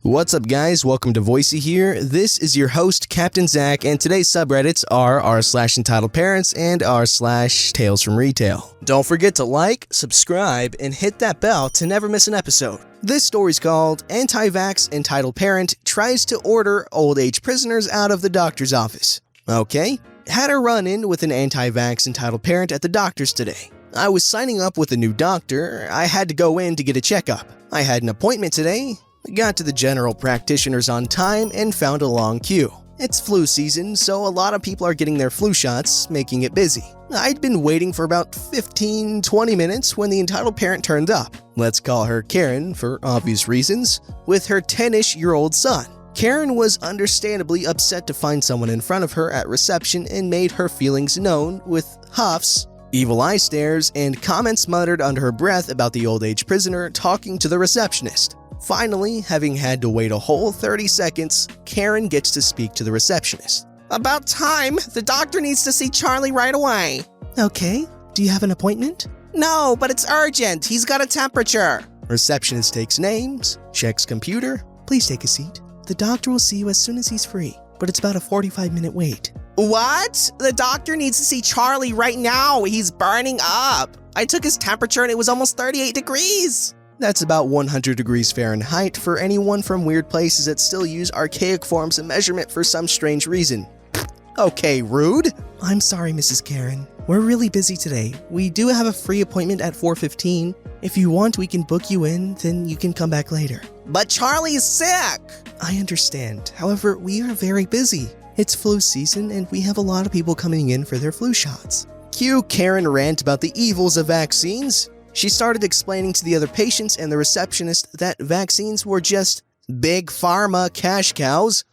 What's up guys, welcome to Voicey here. This is your host, Captain Zach, and today's subreddits are r/EntitledParents and r/Tales from Retail. Don't forget to like, subscribe, and hit that bell to never miss an episode. This story's called Anti-Vax Entitled Parent Tries to Order Old Age Prisoners Out of the Doctor's Office. Okay, had a run-in with an anti-vax entitled parent at the doctor's today. I was signing up with a new doctor. I had to go in to get a checkup. I had an appointment today. Got to the general practitioners on time and found a long queue. It's flu season, so a lot of people are getting their flu shots, making it busy. I'd been waiting for about 15-20 minutes when the entitled parent turned up. Let's call her Karen for obvious reasons, with her 10-ish-year-old son. Karen was understandably upset to find someone in front of her at reception and made her feelings known with huffs, evil eye stares, and comments muttered under her breath about the old age prisoner talking to the receptionist. Finally, having had to wait a whole 30 seconds, Karen gets to speak to the receptionist. About time! The doctor needs to see Charlie right away. Okay, do you have an appointment? No, but it's urgent. He's got a temperature. Receptionist takes names, checks computer. Please take a seat. The doctor will see you as soon as he's free, but it's about a 45-minute wait. What? The doctor needs to see Charlie right now. He's burning up. I took his temperature and it was almost 38 degrees. That's about 100 degrees Fahrenheit for anyone from weird places that still use archaic forms of measurement for some strange reason. Okay, rude. I'm sorry, Mrs. Karen. We're really busy today. We do have a free appointment at 4:15. If you want, we can book you in, then you can come back later. But Charlie is sick. I understand. However, we are very busy. It's flu season and we have a lot of people coming in for their flu shots. Cue Karen rant about the evils of vaccines. She started explaining to the other patients and the receptionist that vaccines were just big pharma cash cows,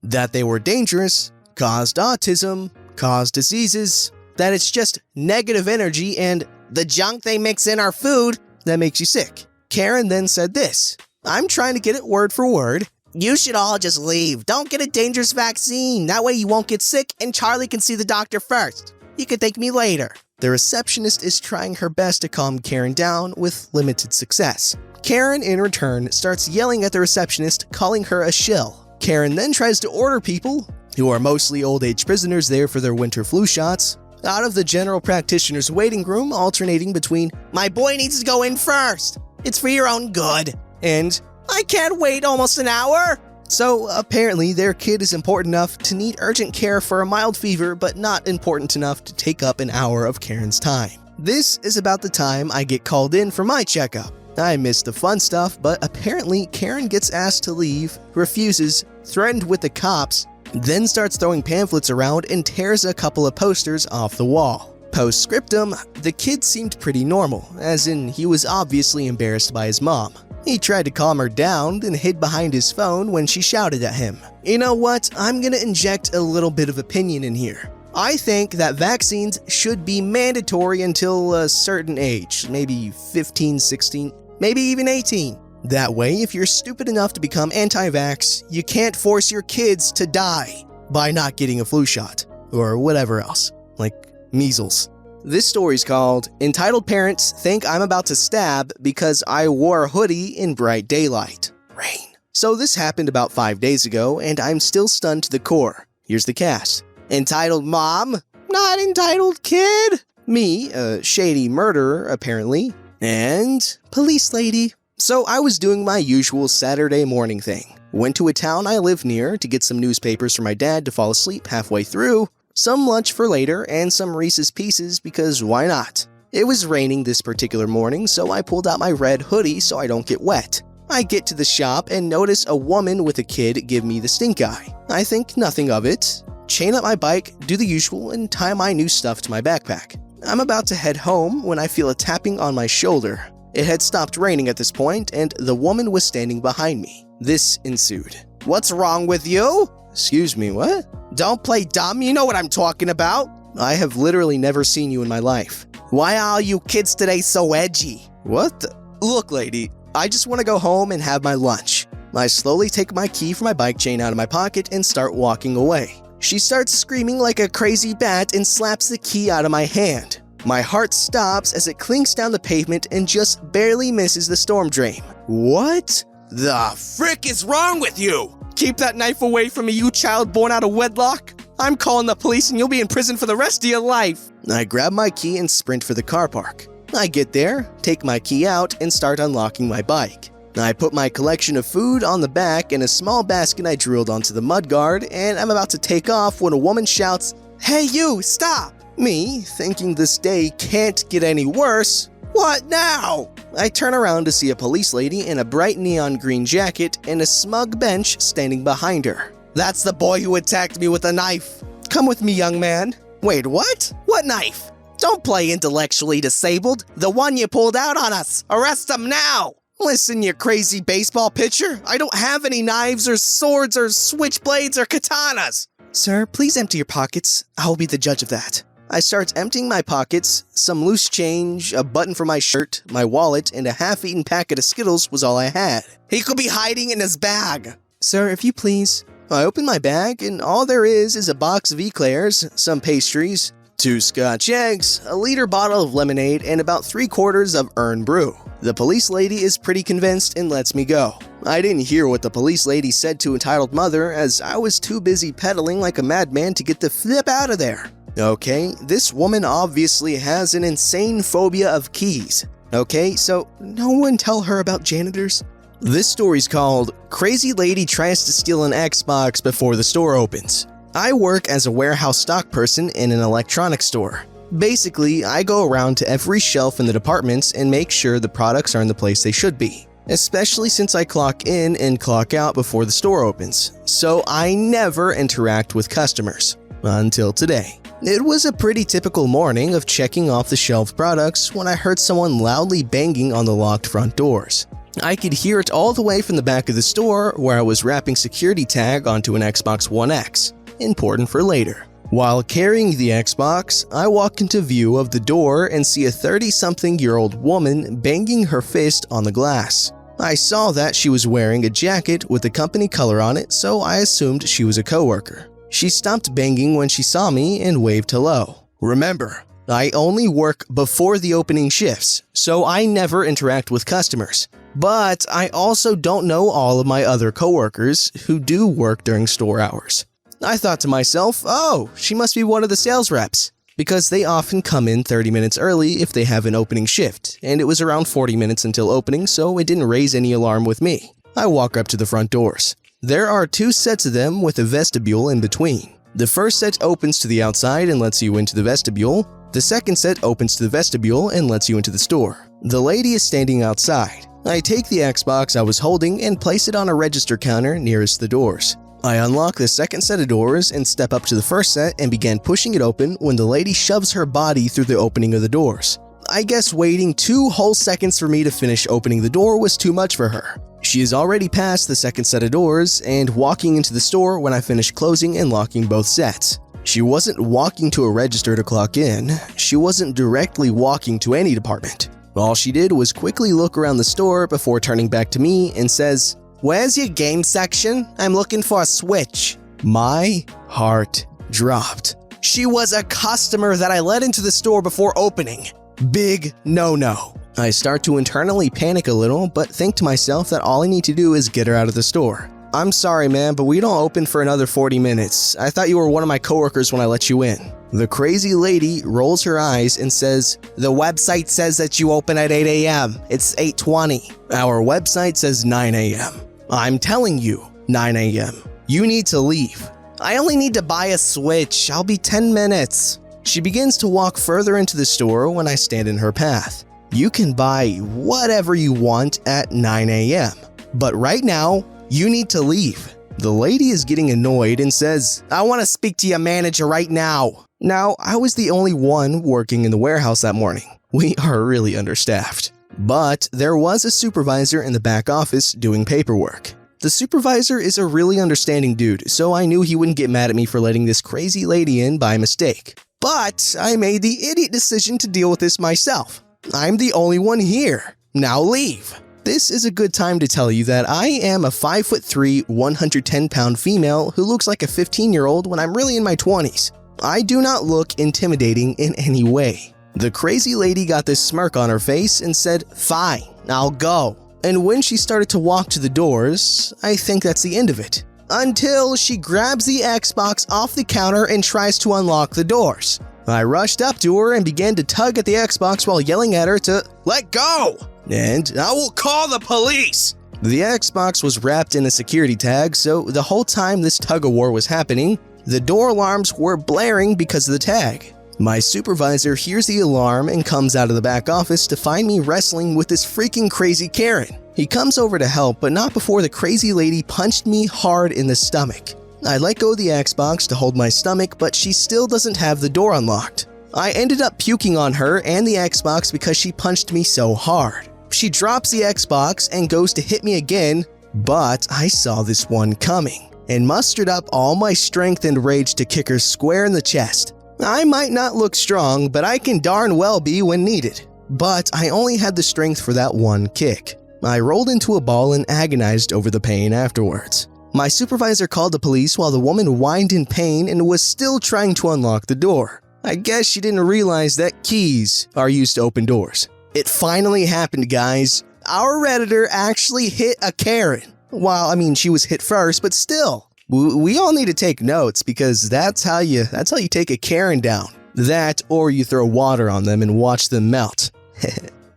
that they were dangerous, caused autism, caused diseases, that it's just negative energy and the junk they mix in our food that makes you sick. Karen then said this. I'm trying to get it word for word. You should all just leave. Don't get a dangerous vaccine. That way you won't get sick and Charlie can see the doctor first. You can thank me later. The receptionist is trying her best to calm Karen down with limited success. Karen, in return, starts yelling at the receptionist, calling her a shill. Karen then tries to order people, who are mostly old-age prisoners there for their winter flu shots, out of the general practitioner's waiting room, alternating between, "My boy needs to go in first. It's for your own good," and "I can't wait almost an hour." So apparently their kid is important enough to need urgent care for a mild fever, but not important enough to take up an hour of Karen's time. This is about the time I get called in for my checkup. I missed the fun stuff, but apparently Karen gets asked to leave, refuses, threatened with the cops, then starts throwing pamphlets around and tears a couple of posters off the wall. Post-scriptum, the kid seemed pretty normal, as in he was obviously embarrassed by his mom. He tried to calm her down, then hid behind his phone when she shouted at him. You know what? I'm gonna inject a little bit of opinion in here. I think that vaccines should be mandatory until a certain age, maybe 15, 16, maybe even 18. That way, if you're stupid enough to become anti-vax, you can't force your kids to die by not getting a flu shot, or whatever else, like measles. This story's called Entitled Parents Think I'm About to Stab Because I Wore a Hoodie in Bright Daylight. Rain. So this happened about 5 days ago, and I'm still stunned to the core. Here's the cast. Entitled Mom, not entitled Kid. Me, a shady murderer apparently, and Police Lady. So I was doing my usual Saturday morning thing. Went to a town I live near to get some newspapers for my dad to fall asleep halfway through, some lunch for later, and some Reese's Pieces because why not? It was raining this particular morning, so I pulled out my red hoodie so I don't get wet. I get to the shop and notice a woman with a kid give me the stink eye. I think nothing of it, chain up my bike, do the usual, and tie my new stuff to my backpack. I'm about to head home when I feel a tapping on my shoulder. It had stopped raining at this point, and the woman was standing behind me. This ensued. "What's wrong with you?" Excuse me, what? "Don't play dumb, you know what I'm talking about." I have literally never seen you in my life. "Why are you kids today so edgy?" What the? Look, lady, I just want to go home and have my lunch. I slowly take my key from my bike chain out of my pocket and start walking away. She starts screaming like a crazy bat and slaps the key out of my hand. My heart stops as it clinks down the pavement and just barely misses the storm drain. What? The frick is wrong with you? Keep that knife away from me, you child born out of wedlock. I'm calling the police and you'll be in prison for the rest of your life. I grab my key and sprint for the car park. I get there, take my key out, and start unlocking my bike. I put my collection of food on the back and a small basket I drilled onto the mudguard, and I'm about to take off when a woman shouts, "Hey you, stop!" Me, thinking this day can't get any worse. What now? I turn around to see a police lady in a bright neon green jacket and a smug bench standing behind her. That's the boy who attacked me with a knife. Come with me, young man. Wait, what? What knife? Don't play intellectually disabled. The one you pulled out on us. Arrest him now. Listen, you crazy baseball pitcher. I don't have any knives or swords or switchblades or katanas. Sir, please empty your pockets. I'll be the judge of that. I start emptying my pockets. Some loose change, a button for my shirt, my wallet, and a half-eaten packet of Skittles was all I had. He could be hiding in his bag. Sir, if you please. I open my bag, and all there is a box of eclairs, some pastries, 2 Scotch eggs, a liter bottle of lemonade, and about 3/4 of Earn Brew. The police lady is pretty convinced and lets me go. I didn't hear what the police lady said to Entitled Mother, as I was too busy pedaling like a madman to get the flip out of there. Okay, this woman obviously has an insane phobia of keys. Okay, so no one tell her about janitors. This story's called Crazy Lady Tries to Steal an Xbox Before the Store Opens. I work as a warehouse stock person in an electronics store. Basically, I go around to every shelf in the departments and make sure the products are in the place they should be, especially since I clock in and clock out before the store opens, so I never interact with customers. Until today. It was a pretty typical morning of checking off the shelved products when I heard someone loudly banging on the locked front doors. I could hear it all the way from the back of the store where I was wrapping security tag onto an Xbox One X, important for later. While carrying the Xbox, I walk into view of the door and see a 30-something-year-old woman banging her fist on the glass. I saw that she was wearing a jacket with the company color on it, so I assumed she was a coworker. She stopped banging when she saw me and waved hello. Remember, I only work before the opening shifts, so I never interact with customers. But I also don't know all of my other coworkers who do work during store hours. I thought to myself, oh, she must be one of the sales reps, because they often come in 30 minutes early if they have an opening shift, and it was around 40 minutes until opening, so it didn't raise any alarm with me. I walk up to the front doors. There are 2 sets of them with a vestibule in between. The first set opens to the outside and lets you into the vestibule. The second set opens to the vestibule and lets you into the store. The lady is standing outside. I take the Xbox I was holding and place it on a register counter nearest the doors. I unlock the second set of doors and step up to the first set and begin pushing it open when the lady shoves her body through the opening of the doors. I guess waiting 2 whole seconds for me to finish opening the door was too much for her. She is already past the second set of doors and walking into the store when I finish closing and locking both sets. She wasn't walking to a register to clock in. She wasn't directly walking to any department. All she did was quickly look around the store before turning back to me and says, "Where's your game section? I'm looking for a Switch." My heart dropped. She was a customer that I let into the store before opening. Big no-no. I start to internally panic a little, but think to myself that all I need to do is get her out of the store. "I'm sorry, man, but we don't open for another 40 minutes. I thought you were one of my coworkers when I let you in." The crazy lady rolls her eyes and says, "The website says that you open at 8 a.m. It's 8:20. Our website says 9 a.m. I'm telling you, 9 a.m. You need to leave. I only need to buy a Switch. I'll be 10 minutes. She begins to walk further into the store when I stand in her path. You can buy whatever you want at 9 a.m. But right now, you need to leave. The lady is getting annoyed and says, "I want to speak to your manager right now." Now, I was the only one working in the warehouse that morning. We are really understaffed. But there was a supervisor in the back office doing paperwork. The supervisor is a really understanding dude, so I knew he wouldn't get mad at me for letting this crazy lady in by mistake. But I made the idiot decision to deal with this myself. I'm the only one here. Now leave. This is a good time to tell you that I am a 5'3", 110-pound female who looks like a 15-year-old when I'm really in my 20s. I do not look intimidating in any way. The crazy lady got this smirk on her face and said, "Fine, I'll go." and when she started to walk to the doors, I think that's the end of it. Until she grabs the Xbox off the counter and tries to unlock the doors. I rushed up to her and began to tug at the Xbox while yelling at her to let go, and I will call the police. The Xbox was wrapped in a security tag, so the whole time this tug-of-war was happening, the door alarms were blaring because of the tag. My supervisor hears the alarm and comes out of the back office to find me wrestling with this freaking crazy Karen. He comes over to help, but not before the crazy lady punched me hard in the stomach. I let go of the Xbox to hold my stomach, but she still doesn't have the door unlocked. I ended up puking on her and the Xbox because she punched me so hard. She drops the Xbox and goes to hit me again, but I saw this one coming and mustered up all my strength and rage to kick her square in the chest. I might not look strong, but I can darn well be when needed. But I only had the strength for that one kick. I rolled into a ball and agonized over the pain afterwards. My supervisor called the police while the woman whined in pain and was still trying to unlock the door. I guess she didn't realize that keys are used to open doors. It finally happened, guys. Our Redditor actually hit a Karen. Well, she was hit first, but still. We all need to take notes because that's how you take a Karen down. That or you throw water on them and watch them melt.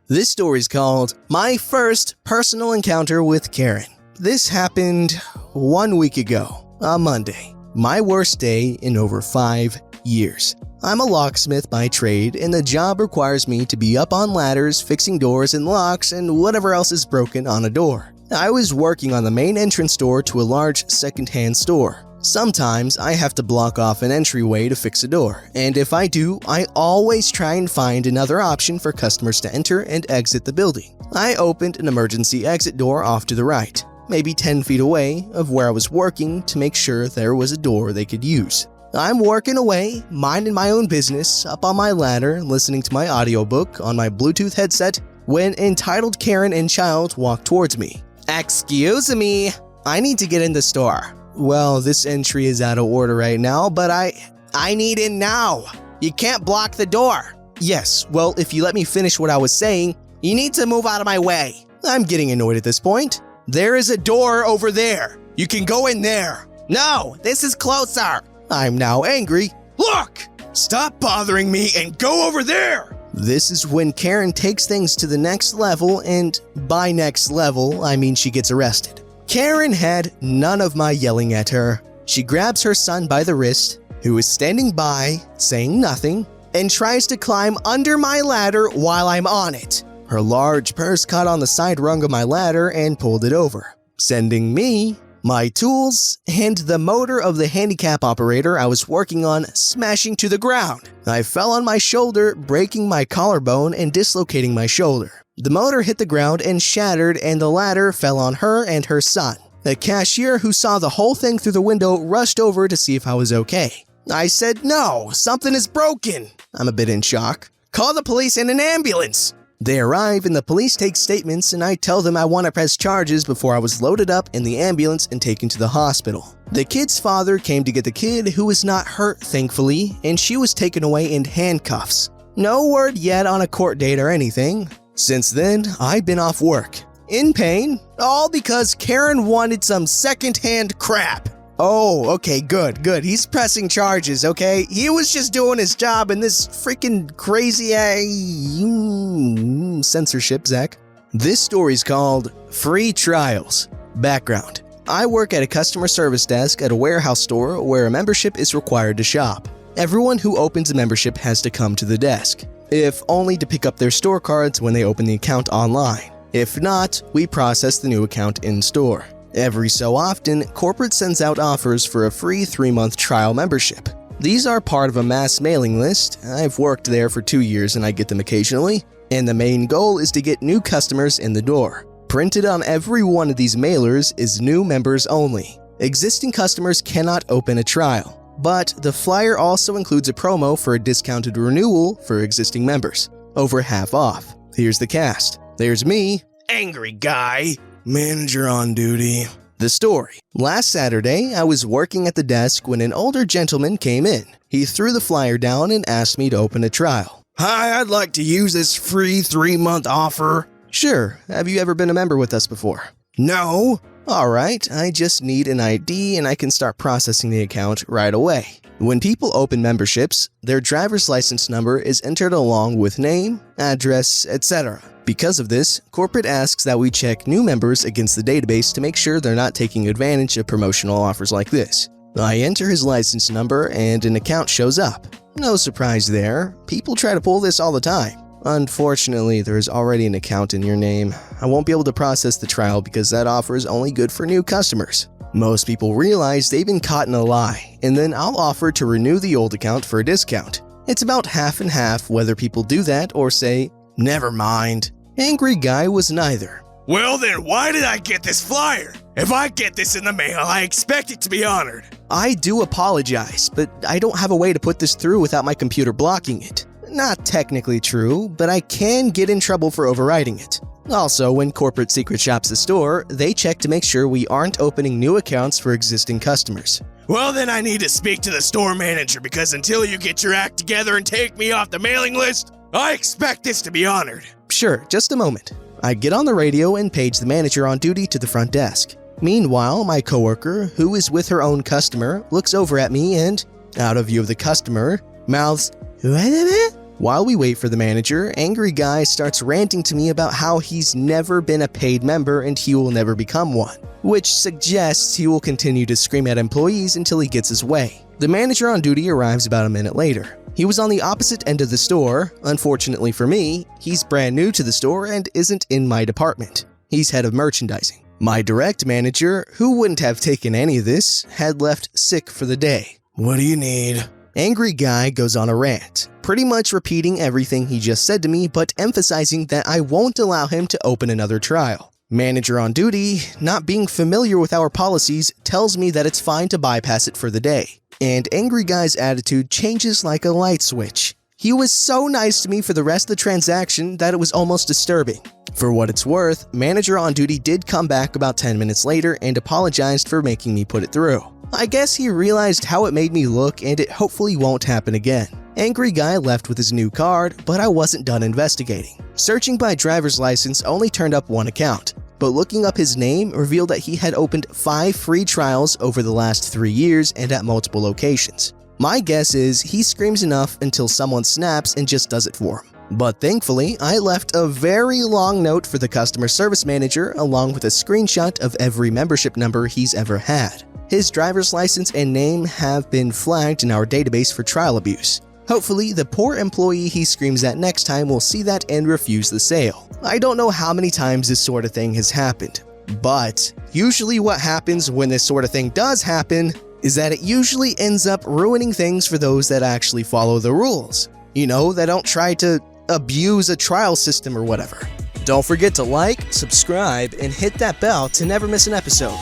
This story is called My First Personal Encounter with Karen. This happened 1 week ago, on Monday. My worst day in over 5 years. I'm a locksmith by trade, and the job requires me to be up on ladders, fixing doors and locks, and whatever else is broken on a door. I was working on the main entrance door to a large second-hand store. Sometimes I have to block off an entryway to fix a door, and if I do, I always try and find another option for customers to enter and exit the building. I opened an emergency exit door off to the right, maybe 10 feet away of where I was working to make sure there was a door they could use. I'm working away, minding my own business, up on my ladder, listening to my audiobook on my Bluetooth headset, when entitled Karen and child walked towards me. Excuse me, I need to get in the store. Well, this entry is out of order right now, but I need in now. You can't block the door. Yes, well, if you let me finish what I was saying, you need to move out of my way. I'm getting annoyed at this point. There is a door over there. You can go in there. No, this is closer. I'm now angry. Look! Stop bothering me and go over there! This is when Karen takes things to the next level, and by next level, I mean she gets arrested. Karen had none of my yelling at her. She grabs her son by the wrist, who is standing by, saying nothing, and tries to climb under my ladder while I'm on it. Her large purse caught on the side rung of my ladder and pulled it over, sending me, my tools, and the motor of the handicap operator I was working on smashing to the ground. I fell on my shoulder, breaking my collarbone and dislocating my shoulder. The motor hit the ground and shattered, and the ladder fell on her and her son. The cashier who saw the whole thing through the window rushed over to see if I was okay. I said, "No, something is broken." I'm a bit in shock. "Call the police and an ambulance." They arrive and the police take statements, and I tell them I want to press charges before I was loaded up in the ambulance and taken to the hospital. The kid's father came to get the kid, who was not hurt thankfully, and she was taken away in handcuffs. No word yet on a court date or anything. Since then, I've been off work. In pain, all because Karen wanted some second-hand crap. Oh, okay, good. He's pressing charges, okay? He was just doing his job and this freaking crazy censorship, Zach. This story's called Free Trials. Background. I work at a customer service desk at a warehouse store where a membership is required to shop. Everyone who opens a membership has to come to the desk, if only to pick up their store cards when they open the account online. If not, we process the new account in store. Every so often, corporate sends out offers for a free 3-month trial membership. These are part of a mass mailing list. I've worked there for 2 years and I get them occasionally, and the main goal is to get new customers in the door. Printed on every one of these mailers is new members only. Existing customers cannot open a trial, but the flyer also includes a promo for a discounted renewal for existing members, over half off. Here's the cast. There's me, angry guy, manager on duty. The story. Last Saturday, I was working at the desk when an older gentleman came in. He threw the flyer down and asked me to open a trial. "Hi, I'd like to use this free 3-month offer." Sure, have you ever been a member with us before? No. Alright, I just need an ID and I can start processing the account right away. When people open memberships, their driver's license number is entered along with name, address, etc. Because of this, corporate asks that we check new members against the database to make sure they're not taking advantage of promotional offers like this. I enter his license number and an account shows up. No surprise there, people try to pull this all the time. Unfortunately, there is already an account in your name. I won't be able to process the trial because that offer is only good for new customers. Most people realize they've been caught in a lie, and then I'll offer to renew the old account for a discount. It's about half and half whether people do that or say, "Never mind." Angry Guy was neither. Well then, why did I get this flyer? If I get this in the mail, I expect it to be honored. I do apologize, but I don't have a way to put this through without my computer blocking it. Not technically true, but I can get in trouble for overriding it. Also, when corporate secret shops the store, they check to make sure we aren't opening new accounts for existing customers. Well then, I need to speak to the store manager because until you get your act together and take me off the mailing list, I expect this to be honored. Sure, just a moment. I get on the radio and page the manager on duty to the front desk. Meanwhile, my coworker, who is with her own customer, looks over at me and, out of view of the customer, mouths, "What?" While we wait for the manager, Angry Guy starts ranting to me about how he's never been a paid member and he will never become one, which suggests he will continue to scream at employees until he gets his way. The manager on duty arrives about a minute later. He was on the opposite end of the store. Unfortunately for me, he's brand new to the store and isn't in my department. He's head of merchandising. My direct manager, who wouldn't have taken any of this, had left sick for the day. What do you need? Angry Guy goes on a rant, pretty much repeating everything he just said to me, but emphasizing that I won't allow him to open another trial. Manager on duty, not being familiar with our policies, tells me that it's fine to bypass it for the day. And Angry Guy's attitude changes like a light switch. He was so nice to me for the rest of the transaction that it was almost disturbing. For what it's worth, manager on duty did come back about 10 minutes later and apologized for making me put it through. I guess he realized how it made me look and it hopefully won't happen again. Angry Guy left with his new card, but I wasn't done investigating. Searching by driver's license only turned up one account, but looking up his name revealed that he had opened 5 free trials over the last 3 years and at multiple locations. My guess is he screams enough until someone snaps and just does it for him. But thankfully, I left a very long note for the customer service manager along with a screenshot of every membership number he's ever had. His driver's license and name have been flagged in our database for trial abuse. Hopefully, the poor employee he screams at next time will see that and refuse the sale. I don't know how many times this sort of thing has happened, but usually what happens when this sort of thing does happen is that it usually ends up ruining things for those that actually follow the rules. You know, that don't try to abuse a trial system or whatever. Don't forget to like, subscribe, and hit that bell to never miss an episode.